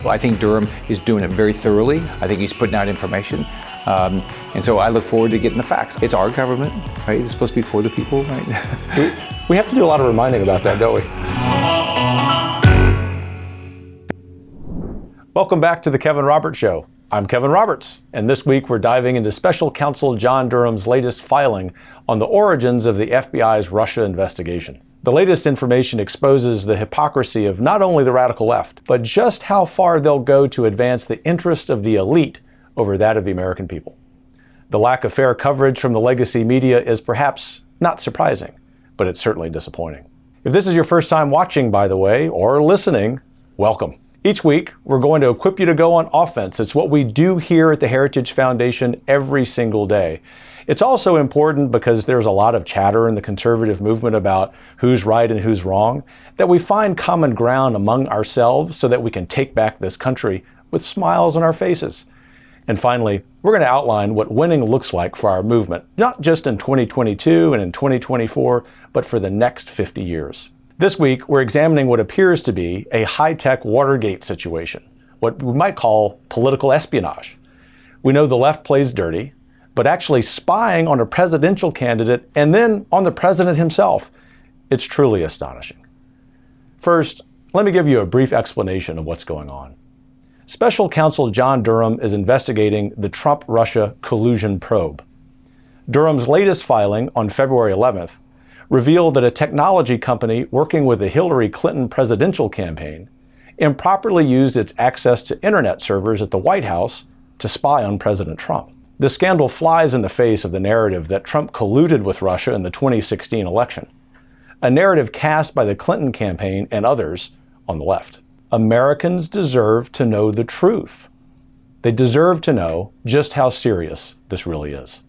Well, I think Durham is doing it very thoroughly. I think he's putting out information. And so I look forward to getting the facts. It's our government, right? It's supposed to be for the people, right? We have to do a lot of reminding about that, don't we? Welcome back to the Kevin Roberts Show. I'm Kevin Roberts, and this week we're diving into Special Counsel John Durham's latest filing on the origins of the FBI's Russia investigation. The latest information exposes the hypocrisy of not only the radical left, but just how far they'll go to advance the interest of the elite over that of the American people. The lack of fair coverage from the legacy media is perhaps not surprising, but it's certainly disappointing. If this is your first time watching, by the way, or listening, welcome. Each week, we're going to equip you to go on offense. It's what we do here at the Heritage Foundation every single day. It's also important because there's a lot of chatter in the conservative movement about who's right and who's wrong, that we find common ground among ourselves so that we can take back this country with smiles on our faces. And finally, we're going to outline what winning looks like for our movement, not just in 2022 and in 2024, but for the next 50 years. This week, we're examining what appears to be a high-tech Watergate situation, what we might call political espionage. We know the left plays dirty, but actually spying on a presidential candidate and then on the president himself, it's truly astonishing. First, let me give you a brief explanation of what's going on. Special Counsel John Durham is investigating the Trump-Russia collusion probe. Durham's latest filing on February 11th revealed that a technology company working with the Hillary Clinton presidential campaign improperly used its access to internet servers at the White House to spy on President Trump. This scandal flies in the face of the narrative that Trump colluded with Russia in the 2016 election, a narrative cast by the Clinton campaign and others on the left. Americans deserve to know the truth. They deserve to know just how serious this really is.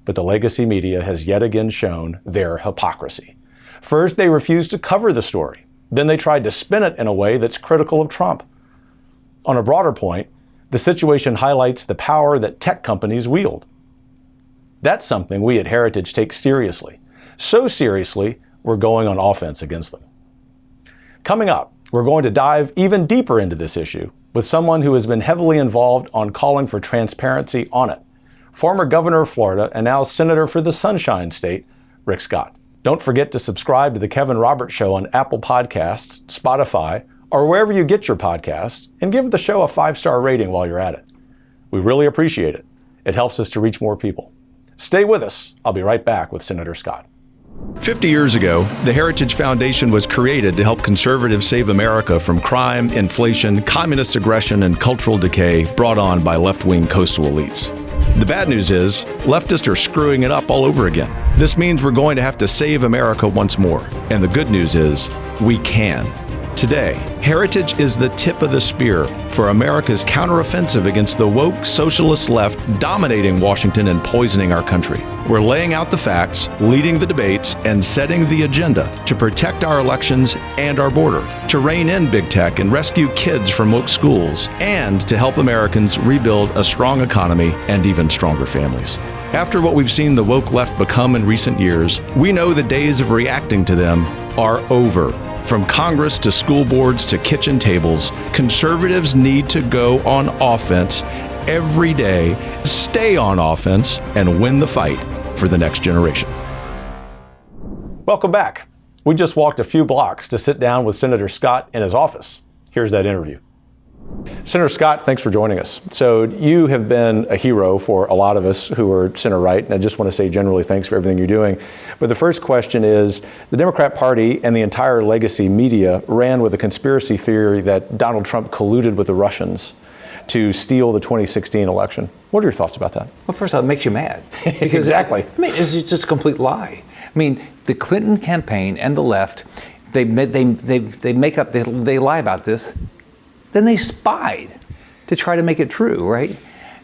But the legacy media has yet again shown their hypocrisy. First, they refused to cover the story. Then they tried to spin it in a way that's critical of Trump. On a broader point, the situation highlights the power that tech companies wield. That's something we at Heritage take seriously. So seriously, we're going on offense against them. Coming up, we're going to dive even deeper into this issue with someone who has been heavily involved on calling for transparency on it. Former governor of Florida and now senator for the Sunshine State, Rick Scott. Don't forget to subscribe to the Kevin Roberts Show on Apple Podcasts, Spotify, or wherever you get your podcasts, and give the show a 5-star rating while you're at it. We really appreciate it. It helps us to reach more people. Stay with us. I'll be right back with Senator Scott. 50 years ago, the Heritage Foundation was created to help conservatives save America from crime, inflation, communist aggression, and cultural decay brought on by left-wing coastal elites. The bad news is, leftists are screwing it up all over again. This means we're going to have to save America once more. And the good news is, we can. Today, Heritage is the tip of the spear for America's counteroffensive against the woke socialist left dominating Washington and poisoning our country. We're laying out the facts, leading the debates, and setting the agenda to protect our elections and our border, to rein in big tech and rescue kids from woke schools, and to help Americans rebuild a strong economy and even stronger families. After what we've seen the woke left become in recent years, we know the days of reacting to them are over. From Congress to school boards to kitchen tables, conservatives need to go on offense every day, stay on offense, and win the fight for the next generation. Welcome back. We just walked a few blocks to sit down with Senator Scott in his office. Here's that interview. Senator Scott, thanks for joining us. So you have been a hero for a lot of us who are center-right, and I just want to say generally thanks for everything you're doing. But the first question is, the Democrat Party and the entire legacy media ran with a conspiracy theory that Donald Trump colluded with the Russians to steal the 2016 election. What are your thoughts about that? Well, first of all, it makes you mad. Because, Exactly. I mean, it's just a complete lie. I mean, the Clinton campaign and the left, they lie about this. Then they spied to try to make it true, right?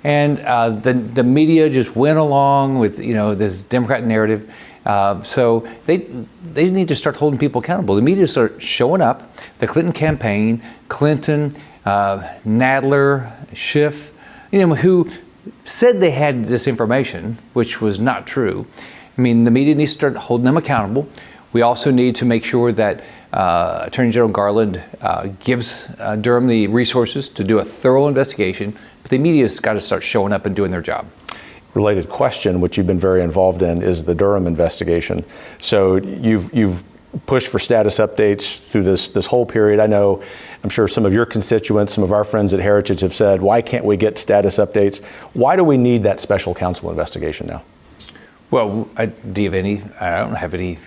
And the media just went along with this Democrat narrative. So they need to start holding people accountable. The media start showing up. The Clinton campaign, Clinton, Nadler, Schiff, who said they had this information, which was not true. I mean, the media needs to start holding them accountable. We also need to make sure that Attorney General Garland gives Durham the resources to do a thorough investigation, but the media's got to start showing up and doing their job. Related question, which you've been very involved in, is the Durham investigation. So you've pushed for status updates through this whole period. I'm sure some of your constituents, some of our friends at Heritage have said, why can't we get status updates? Why do we need that special counsel investigation now? Well, I don't have any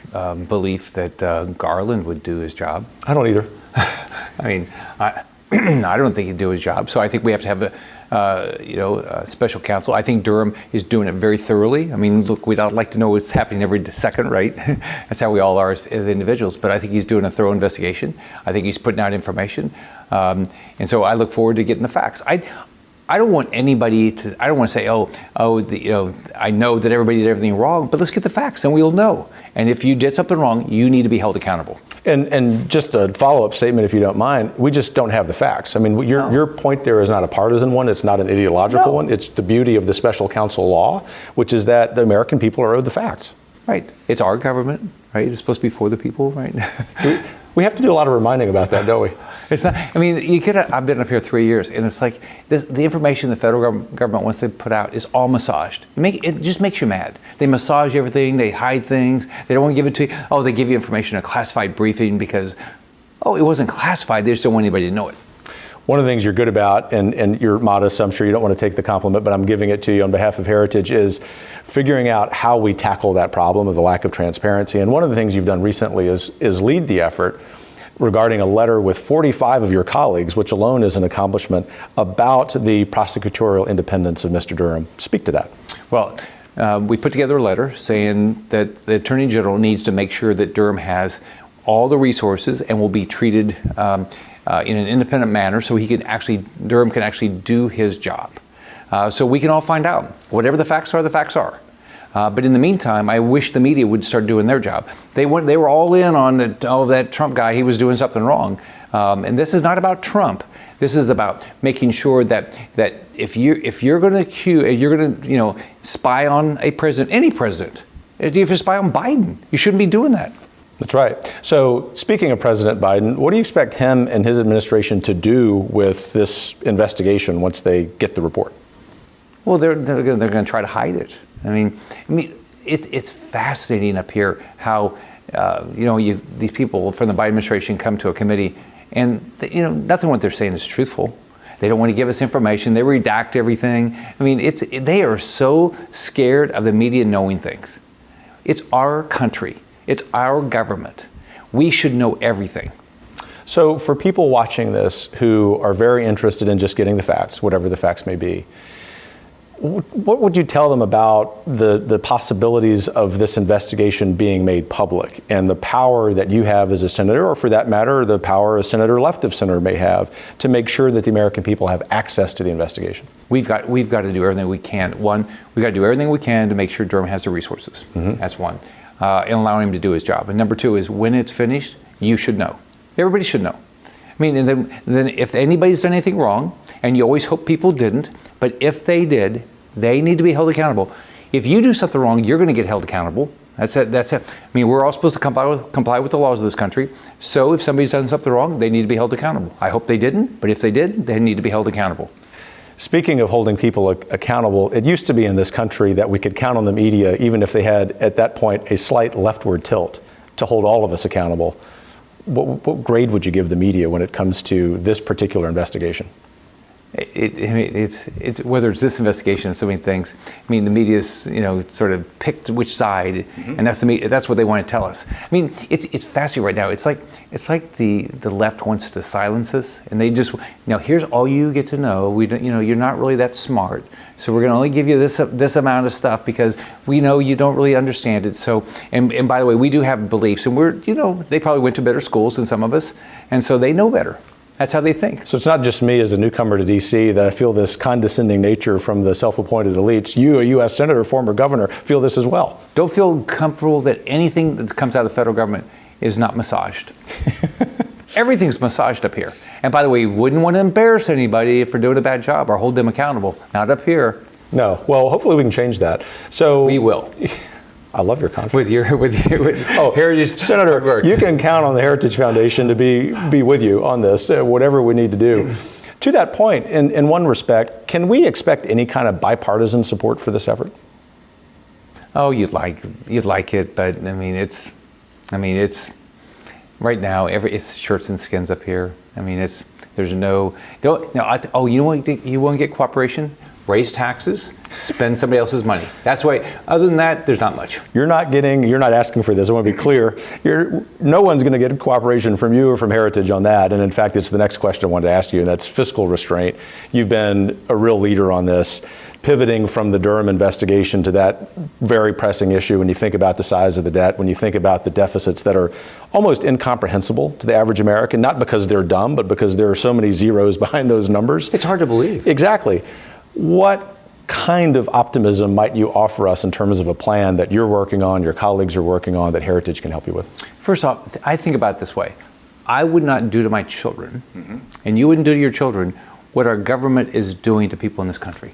belief that Garland would do his job. I don't either. I mean, I don't think he'd do his job. So I think we have to have a special counsel. I think Durham is doing it very thoroughly. I mean, look, we'd all like to know what's happening every second, right? That's how we all are as individuals. But I think he's doing a thorough investigation. I think he's putting out information. And so I look forward to getting the facts. I don't want anybody to, I don't want to say, I know that everybody did everything wrong, but let's get the facts and we'll know. And if you did something wrong, you need to be held accountable. And just a follow-up statement, if you don't mind, we just don't have the facts. I mean, your point there is not a partisan one. It's not an ideological one. It's the beauty of the special counsel law, which is that the American people are owed the facts. Right. It's our government, right? It's supposed to be for the people, right? We have to do a lot of reminding about that, don't we? It's not. I mean, I've been up here 3 years, and it's like the information the federal government wants to put out is all massaged. It just makes you mad. They massage everything. They hide things. They don't want to give it to you. Oh, they give you information in a classified briefing because, it wasn't classified. They just don't want anybody to know it. One of the things you're good about, and you're modest, I'm sure you don't want to take the compliment, but I'm giving it to you on behalf of Heritage, is figuring out how we tackle that problem of the lack of transparency. And one of the things you've done recently is lead the effort regarding a letter with 45 of your colleagues, which alone is an accomplishment, about the prosecutorial independence of Mr. Durham. Speak to that. Well, we put together a letter saying that the Attorney General needs to make sure that Durham has all the resources and will be treated in an independent manner so Durham can actually do his job. So we can all find out. Whatever the facts are, the facts are. But in the meantime, I wish the media would start doing their job. They were all in on that Trump guy. He was doing something wrong. And this is not about Trump. This is about making sure that if you're going to accuse, you're going to spy on a president, any president. If you spy on Biden, you shouldn't be doing that. That's right. So speaking of President Biden, what do you expect him and his administration to do with this investigation once they get the report? Well, they're going to try to hide it. I mean, it's fascinating up here how these people from the Biden administration come to a committee, and nothing what they're saying is truthful. They don't want to give us information. They redact everything. I mean, they are so scared of the media knowing things. It's our country. It's our government. We should know everything. So for people watching this who are very interested in just getting the facts, whatever the facts may be, what would you tell them about the possibilities of this investigation being made public and the power that you have as a senator, or for that matter, the power a senator left of center may have to make sure that the American people have access to the investigation? We've got to do everything we can. One, we've got to do everything we can to make sure Durham has the resources. Mm-hmm. That's one. And allowing him to do his job. And number two is when it's finished, you should know. Everybody should know. I mean, and then if anybody's done anything wrong, and you always hope people didn't, but if they did, they need to be held accountable. If you do something wrong, you're going to get held accountable. That's it. I mean, we're all supposed to comply with the laws of this country. So if somebody's done something wrong, they need to be held accountable. I hope they didn't, but if they did, they need to be held accountable. Speaking of holding people accountable, it used to be in this country that we could count on the media, even if they had, at that point, a slight leftward tilt, to hold all of us accountable. What grade would you give the media when it comes to this particular investigation? It's whether it's this investigation and so many things. I mean, the media's sort of picked which side, mm-hmm. and that's what they want to tell us. I mean, it's fascinating right now. It's like the left wants to silence us, and they just here's all you get to know. We don't, you're not really that smart, so we're going to only give you this amount of stuff because we know you don't really understand it. So and by the way, we do have beliefs, and we're they probably went to better schools than some of us, and so they know better. That's how they think. So it's not just me as a newcomer to D.C. that I feel this condescending nature from the self-appointed elites. You, a U.S. Senator, former governor, feel this as well. Don't feel comfortable that anything that comes out of the federal government is not massaged. Everything's massaged up here. And by the way, you wouldn't want to embarrass anybody for doing a bad job or hold them accountable. Not up here. No. Well, hopefully we can change that. So we will. I love your confidence. with Heritage. Senator, you can count on the Heritage Foundation to be with you on this, whatever we need to do. To that point, in one respect, can we expect any kind of bipartisan support for this effort? Oh, you'd like it, but I mean, it's right now. It's shirts and skins up here. I mean, there's no. You know what? You want to get cooperation? Raise taxes, spend somebody else's money. That's why. Other than that, there's not much. You're not asking for this. I want to be clear. No one's going to get cooperation from you or from Heritage on that. And in fact, it's the next question I wanted to ask you, and that's fiscal restraint. You've been a real leader on this, pivoting from the Durham investigation to that very pressing issue. When you think about the size of the debt, when you think about the deficits that are almost incomprehensible to the average American, not because they're dumb, but because there are so many zeros behind those numbers. It's hard to believe. Exactly. What kind of optimism might you offer us in terms of a plan that you're working on, your colleagues are working on, that Heritage can help you with? First off, I think about it this way. I would not do to my children, and you wouldn't do to your children, what our government is doing to people in this country.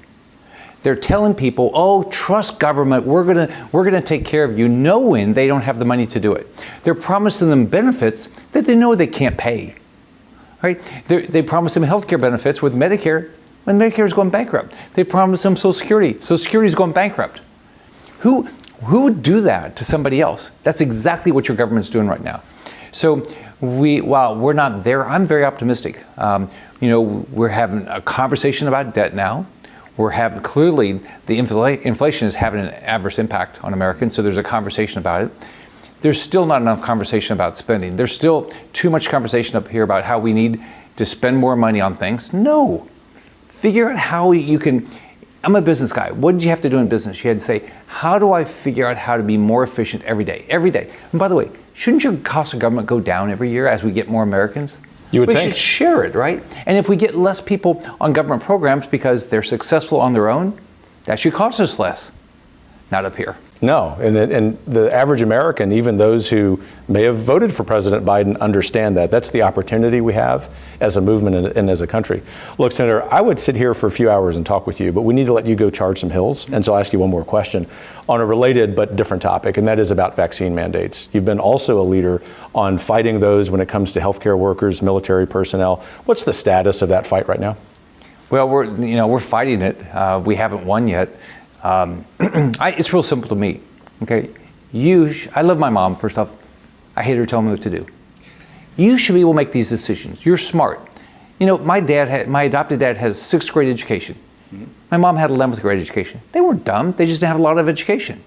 They're telling people, oh, trust government, we're gonna take care of you, knowing they don't have the money to do it. They're promising them benefits that they know they can't pay. Right? They promise them health care benefits with Medicare when Medicare is going bankrupt. They promise them Social Security. Social Security is going bankrupt. Who would do that to somebody else? That's exactly what your government's doing right now. So while we're not there, I'm very optimistic. We're having a conversation about debt now. Clearly the inflation is having an adverse impact on Americans, so there's a conversation about it. There's still not enough conversation about spending. There's still too much conversation up here about how we need to spend more money on things. No. Figure out how you can. I'm a business guy. What did you have to do in business? You had to say, how do I figure out how to be more efficient every day? Every day. And by the way, shouldn't your cost of government go down every year as we get more Americans? You would think. We should share it, right? And if we get less people on government programs because they're successful on their own, that should cost us less. Not up here. No, and the average American, even those who may have voted for President Biden, understand that. That's the opportunity we have as a movement and as a country. Look, Senator, I would sit here for a few hours and talk with you, but we need to let you go charge some hills. And so I'll ask you one more question on a related but different topic, and that is about vaccine mandates. You've been also a leader on fighting those when it comes to healthcare workers, military personnel. What's the status of that fight right now? Well, we're fighting it. We haven't won yet. It's real simple to me. Okay, I love my mom. First off, I hate her telling me what to do. You should be able to make these decisions. You're smart. My adopted dad has 6th grade education. My mom had 11th grade education. They weren't dumb. They just didn't have a lot of education.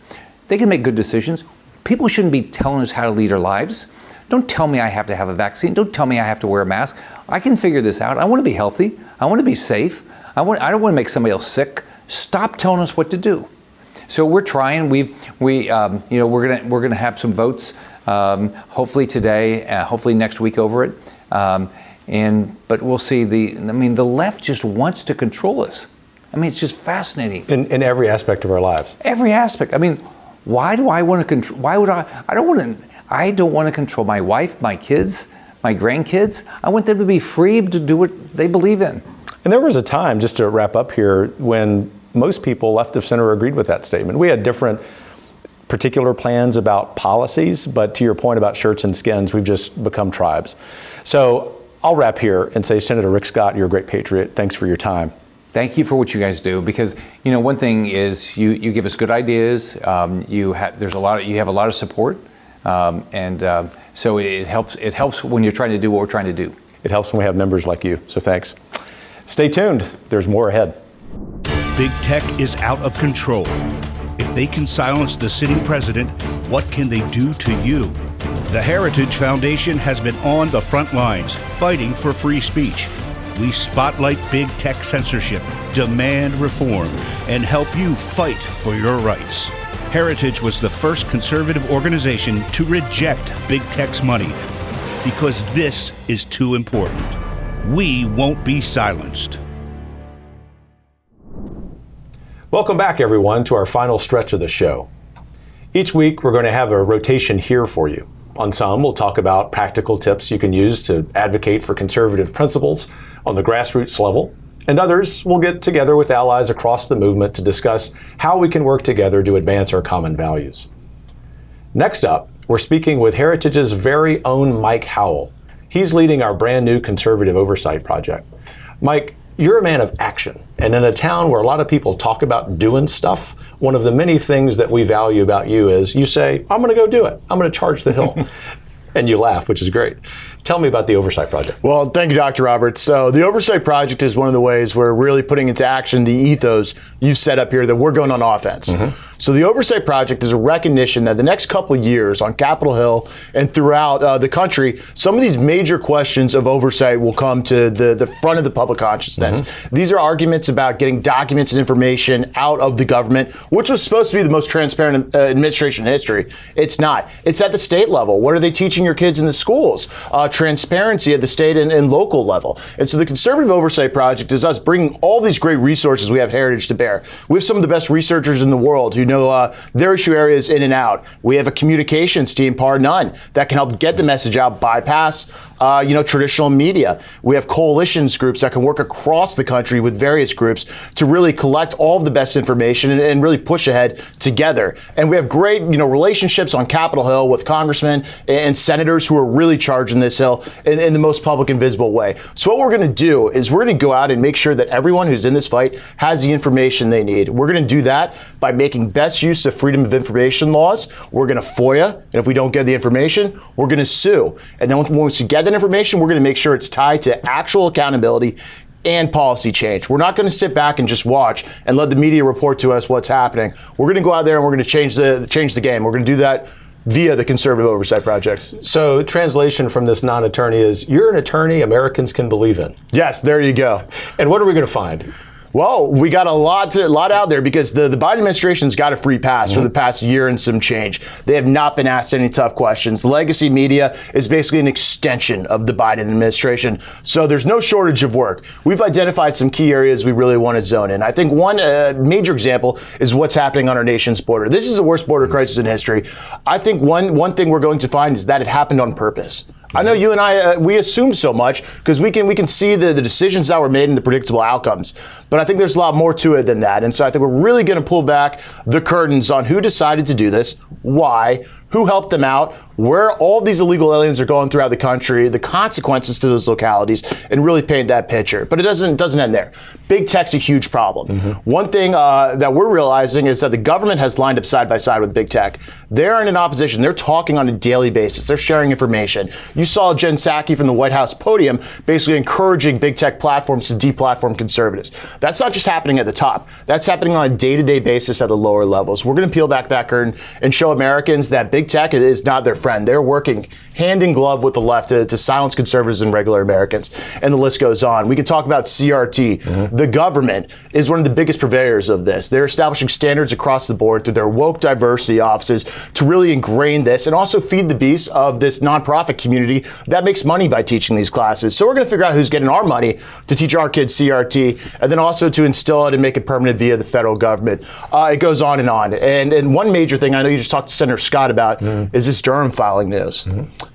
They can make good decisions. People shouldn't be telling us how to lead our lives. Don't tell me I have to have a vaccine. Don't tell me I have to wear a mask. I can figure this out. I want to be healthy. I want to be safe. I don't want to make somebody else sick. Stop telling us what to do. So we're trying. We're gonna have some votes, hopefully today, hopefully next week over it. But we'll see. The left just wants to control us. It's just fascinating. In every aspect of our lives. Every aspect. Why do I want to control? Why would I? I don't want to control my wife, my kids, my grandkids. I want them to be free to do what they believe in. And there was a time, just to wrap up here, when most people left of center agreed with that statement. We had different particular plans about policies, but to your point about shirts and skins, we've just become tribes. So I'll wrap here and say, Senator Rick Scott, you're a great patriot. Thanks for your time. Thank you for what you guys do, because one thing is you give us good ideas. You have a lot of support, so it helps. It helps when you're trying to do what we're trying to do. It helps when we have members like you. So thanks. Stay tuned. There's more ahead. Big tech is out of control. If they can silence the sitting president, what can they do to you? The Heritage Foundation has been on the front lines, fighting for free speech. We spotlight big tech censorship, demand reform, and help you fight for your rights. Heritage was the first conservative organization to reject big tech's money because this is too important. We won't be silenced. Welcome back, everyone, to our final stretch of the show. Each week, we're going to have a rotation here for you. On some, we'll talk about practical tips you can use to advocate for conservative principles on the grassroots level. And others, we'll get together with allies across the movement to discuss how we can work together to advance our common values. Next up, we're speaking with Heritage's very own Mike Howell. He's leading our brand new Conservative Oversight Project. Mike, you're a man of action, and in a town where a lot of people talk about doing stuff, one of the many things that we value about you is you say, I'm going to go do it. I'm going to charge the hill. And you laugh, which is great. Tell me about the Oversight Project. Well, thank you, Dr. Roberts. So the Oversight Project is one of the ways we're really putting into action the ethos you set up here that we're going on offense. So the Oversight Project is a recognition that the next couple of years on Capitol Hill and throughout the country, some of these major questions of oversight will come to the front of the public consciousness. These are arguments about getting documents and information out of the government, which was supposed to be the most transparent administration in history. It's not. It's at the state level. What are they teaching your kids in the schools? Transparency at the state and local level. And so the Conservative Oversight Project is us bringing all these great resources we have Heritage to bear. We have some of the best researchers in the world who know their issue areas in and out. We have a communications team, par none, that can help get the message out, bypass traditional media. We have coalitions groups that can work across the country with various groups to really collect all of the best information and really push ahead together. And we have great, relationships on Capitol Hill with congressmen and senators who are really charging this hill in the most public and visible way. So what we're going to do is we're going to go out and make sure that everyone who's in this fight has the information they need. We're going to do that by making best use of freedom of information laws. We're going to FOIA, and if we don't get the information, we're going to sue. And then once we get that information, we're going to make sure it's tied to actual accountability and policy change. We're not going to sit back and just watch and let the media report to us what's happening. We're going to go out there and we're going to change the game. We're going to do that via the Conservative Oversight Projects. So translation from this non-attorney is, you're an attorney Americans can believe in. Yes, there you go. And what are we going to find? Well, we got a lot out there because the Biden administration's got a free pass for the past year and some change. They have not been asked any tough questions. The legacy media is basically an extension of the Biden administration. So there's no shortage of work. We've identified some key areas we really want to zone in. I think one major example is what's happening on our nation's border. This is the worst border crisis in history. I think one thing we're going to find is that it happened on purpose. I know you and I, we assume so much because we can see the decisions that were made and the predictable outcomes. But I think there's a lot more to it than that. And so I think we're really going to pull back the curtains on who decided to do this, why, who helped them out, where all these illegal aliens are going throughout the country, the consequences to those localities, and really paint that picture. But it doesn't end there. Big tech's a huge problem. One thing that we're realizing is that the government has lined up side by side with big tech. They're in opposition. They're talking on a daily basis. They're sharing information. You saw Jen Psaki from the White House podium basically encouraging big tech platforms to deplatform conservatives. That's not just happening at the top. That's happening on a day-to-day basis at the lower levels. We're going to peel back that curtain and show Americans that big tech is not their friend. They're working hand in glove with the left to silence conservatives and regular Americans. And the list goes on. We can talk about CRT. The government is one of the biggest purveyors of this. They're establishing standards across the board through their woke diversity offices to really ingrain this and also feed the beast of this nonprofit community that makes money by teaching these classes. So we're going to figure out who's getting our money to teach our kids CRT and then also to instill it and make it permanent via the federal government. It goes on and on. And one major thing I know you just talked to Senator Scott about is this Durham filing news.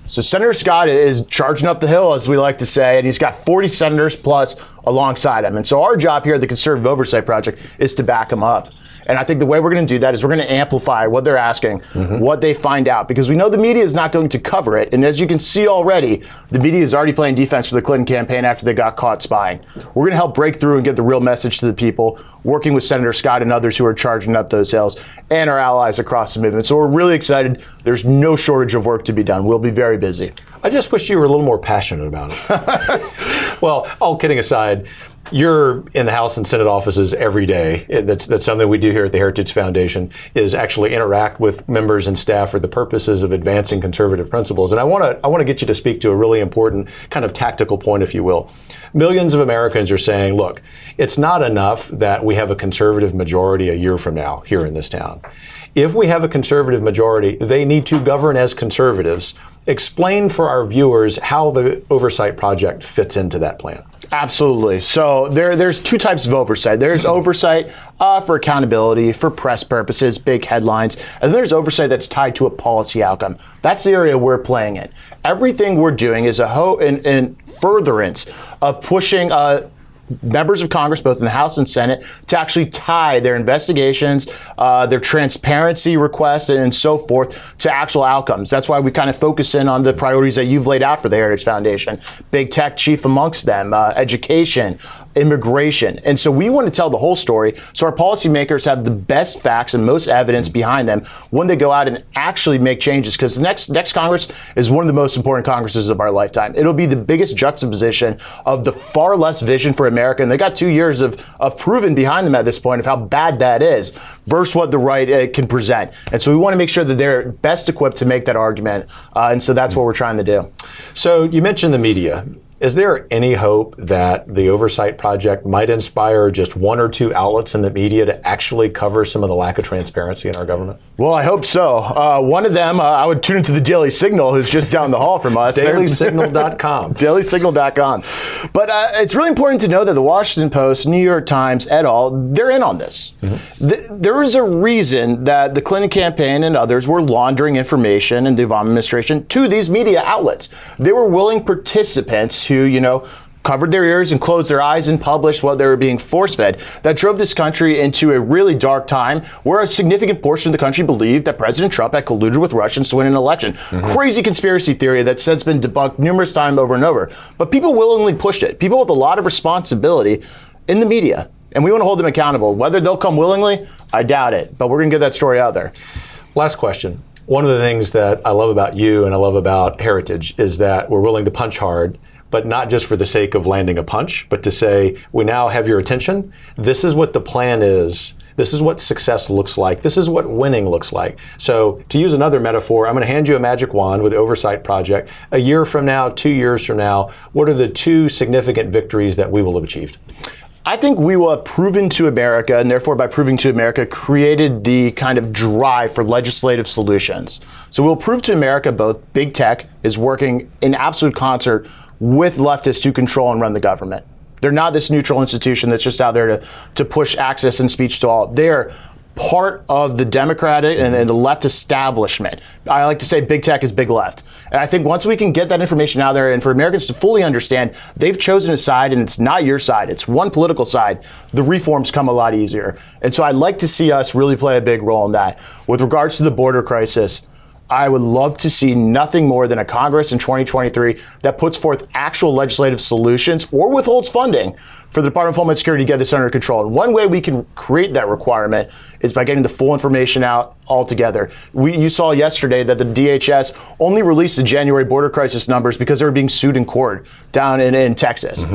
So Senator Scott is charging up the hill, as we like to say, and he's got 40 senators plus alongside him. And so our job here at the Conservative Oversight Project is to back him up. And I think the way we're going to do that is we're going to amplify what they're asking, what they find out, because we know the media is not going to cover it. And as you can see already, the media is already playing defense for the Clinton campaign after they got caught spying. We're going to help break through and get the real message to the people, working with Senator Scott and others who are charging up those hills and our allies across the movement. So we're really excited. There's no shortage of work to be done. We'll be very busy. I just wish you were a little more passionate about it. Well, all kidding aside, you're in the House and Senate offices every day. That's something we do here at the Heritage Foundation, is actually interact with members and staff for the purposes of advancing conservative principles. And I want to get you to speak to a really important kind of tactical point, if you will. Millions of Americans are saying, look, it's not enough that we have a conservative majority a year from now here in this town. If we have a conservative majority, they need to govern as conservatives. Explain for our viewers how the Oversight Project fits into that plan. Absolutely. So there's two types of oversight. There's oversight for accountability, for press purposes, big headlines, and then there's oversight that's tied to a policy outcome. That's the area we're playing in. Everything we're doing is in furtherance of pushing members of Congress, both in the House and Senate, to actually tie their investigations, their transparency requests, and so forth to actual outcomes. That's why we kind of focus in on the priorities that you've laid out for the Heritage Foundation. Big tech chief amongst them, education, immigration. And so we want to tell the whole story so our policymakers have the best facts and most evidence behind them when they go out and actually make changes, because the next Congress is one of the most important Congresses of our lifetime. It'll be the biggest juxtaposition of the far less vision for America, and they got 2 years of proven behind them at this point of how bad that is versus what the right can present. And so we want to make sure that they're best equipped to make that argument. And so that's what we're trying to do. So you mentioned the media. Is there any hope that the Oversight Project might inspire just one or two outlets in the media to actually cover some of the lack of transparency in our government? Well, I hope so. One of them, I would tune into the Daily Signal, who's just down the hall from us. DailySignal.com. DailySignal.com. But it's really important to know that the Washington Post, New York Times, et al., they're in on this. There is a reason that the Clinton campaign and others were laundering information in the Obama administration to these media outlets. They were willing participants who, covered their ears and closed their eyes and published what they were being force-fed. That drove this country into a really dark time where a significant portion of the country believed that President Trump had colluded with Russians to win an election. Crazy conspiracy theory that's since been debunked numerous times over and over. But people willingly pushed it. People with a lot of responsibility in the media. And we want to hold them accountable. Whether they'll come willingly, I doubt it. But we're going to get that story out there. Last question. One of the things that I love about you and I love about Heritage is that we're willing to punch hard, but not just for the sake of landing a punch, but to say, we now have your attention. This is what the plan is. This is what success looks like. This is what winning looks like. So to use another metaphor, I'm going to hand you a magic wand with the Oversight Project. A year from now, 2 years from now, what are the two significant victories that we will have achieved? I think we will have proven to America, and therefore by proving to America, created the kind of drive for legislative solutions. So we'll prove to America both big tech is working in absolute concert with leftists to control and run the government. They're not this neutral institution that's just out there to push access and speech to all. They're part of the Democratic and the left establishment. I like to say big tech is big left. And I think once we can get that information out there and for Americans to fully understand they've chosen a side and it's not your side, it's one political side, the reforms come a lot easier. And so I'd like to see us really play a big role in that. With regards to the border crisis, I would love to see nothing more than a Congress in 2023 that puts forth actual legislative solutions or withholds funding for the Department of Homeland Security to get this under control. And one way we can create that requirement is by getting the full information out altogether. You saw yesterday that the DHS only released the January border crisis numbers because they were being sued in court down in Texas.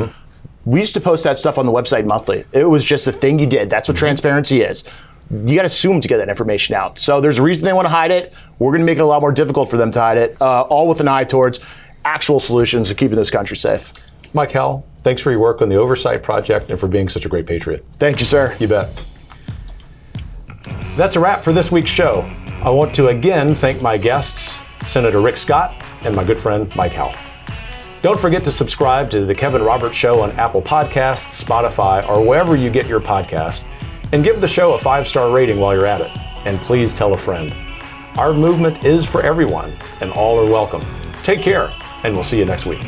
We used to post that stuff on the website monthly. It was just a thing you did. That's what transparency is. You got to assume to get that information out. So there's a reason they want to hide it. We're going to make it a lot more difficult for them to hide it, all with an eye towards actual solutions to keeping this country safe. Mike Howell, thanks for your work on the Oversight Project and for being such a great patriot. Thank you, sir. You bet. That's a wrap for this week's show. I want to again thank my guests, Senator Rick Scott and my good friend Mike Howell. Don't forget to subscribe to The Kevin Roberts Show on Apple Podcasts, Spotify, or wherever you get your podcast. And give the show a 5-star rating while you're at it. And please tell a friend. Our movement is for everyone, and all are welcome. Take care, and we'll see you next week.